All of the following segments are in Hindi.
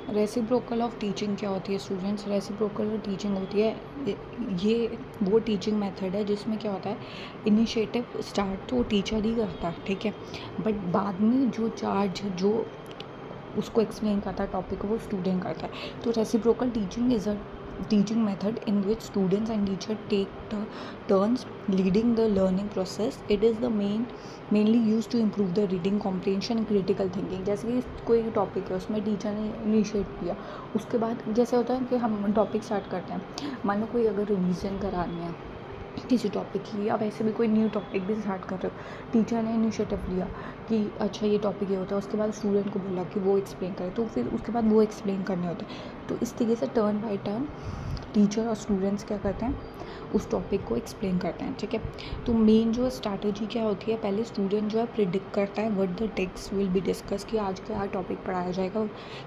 रेसिप्रोकल ऑफ टीचिंग क्या होती है स्टूडेंट्स? रेसिप्रोकल टीचिंग होती है, ये वो टीचिंग मेथड है जिसमें क्या होता है, इनिशिएटिव स्टार्ट तो टीचर ही करता है, ठीक है, बट बाद में जो चार्ज जो उसको एक्सप्लेन करता है टॉपिक को, वो स्टूडेंट करता है। तो reciprocal teaching is a teaching method in which students and teacher take turns leading the learning process. It is the mainly used to improve the reading comprehension and critical thinking. जैसे कि कोई टॉपिक है, उसमें टीचर ने इनिशिएट किया, उसके बाद जैसे होता है कि हम टॉपिक स्टार्ट करते हैं, मान लो कोई अगर रिवीजन करानी है किसी टॉपिक की, या वैसे भी कोई न्यू टॉपिक भी स्टार्ट कर रहे हो, टीचर ने इनिशिएटिव लिया कि अच्छा ये टॉपिक ये होता है, उसके बाद स्टूडेंट को बोला कि वो एक्सप्लेन करे, तो फिर उसके बाद वो एक्सप्लेन करने होते हैं। तो इस तरीके से टर्न बाय टर्न टीचर और स्टूडेंट्स क्या करते हैं, उस टॉपिक को एक्सप्लेन करते हैं, ठीक है। तो मेन जो स्ट्रैटेजी क्या होती है, पहले स्टूडेंट जो है प्रिडिक्ट करता है what the text will be discuss, कि आज क्या टॉपिक पढ़ाया जाएगा,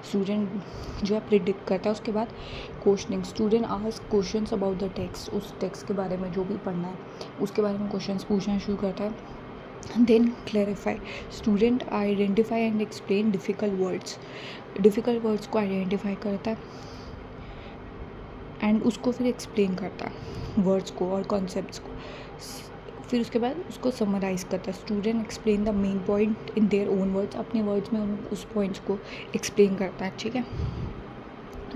स्टूडेंट जो है प्रिडिक्ट करता है। उसके बाद questioning, student ask questions about the text, उस टेक्स्ट के बारे में जो भी पढ़ना है उसके बारे में क्वेश्चंस पूछना शुरू करता है। Then clarify, student identify and explain difficult words को आइडेंटिफाई करता है एंड उसको फिर एक्सप्लेन करता है वर्ड्स को और कॉन्सेप्ट्स को। फिर उसके बाद उसको समराइज़ करता है। Student explain the main point in their own words, अपने वर्ड्स में उस पॉइंट्स को एक्सप्लेन करता है, ठीक है।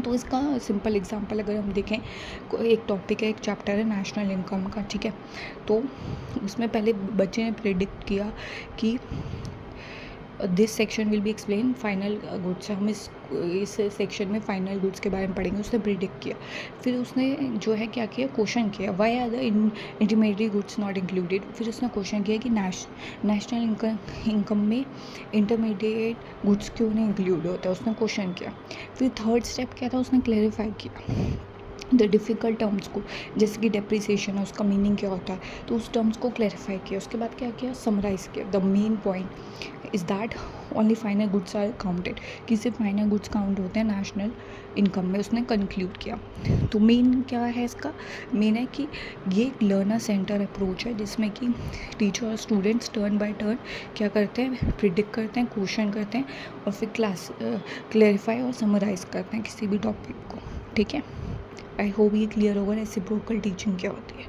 तो इसका सिंपल एग्जांपल अगर हम देखें, एक टॉपिक है, एक चैप्टर है नेशनल इनकम का, ठीक है। तो उसमें पहले बच्चे ने प्रेडिक्ट किया कि this section will be explain final goods, हम इस सेक्शन में फाइनल गुड्स के बारे में पढ़ेंगे, उसने प्रिडिक्ट किया। फिर उसने जो है क्या किया, क्वेश्चन किया, why are the intermediate goods not included. फिर उसने क्वेश्चन किया कि नेशनल इनकम में इंटरमीडिएट गुड्स क्यों नहीं इंक्लूड होता है, उसने क्वेश्चन किया। फिर थर्ड स्टेप क्या था, उसने क्लैरिफाई किया द डिफ़िकल्ट टर्म्स को, जैसे कि डेप्रिसिएशन है, उसका मीनिंग क्या होता है, तो उस टर्म्स को क्लैरिफाई किया। उसके बाद क्या किया, समराइज़ किया। The main point is that only final goods are counted, कि सिर्फ फाइनल गुड्स काउंट होते हैं नेशनल इनकम में, उसने कंक्लूड किया। तो मेन क्या है इसका, मेन है कि ये एक लर्नर सेंटर अप्रोच है, जिसमें कि टीचर और स्टूडेंट्स टर्न बाय टर्न क्या करते हैं, प्रिडिक्ट करते हैं, क्वेश्चन करते हैं और फिर क्लैरिफाई और समराइज़ करते हैं किसी भी टॉपिक को, ठीक है। आई होप ये क्लियर होगा रेसिप्रोकल टीचिंग क्या होती है।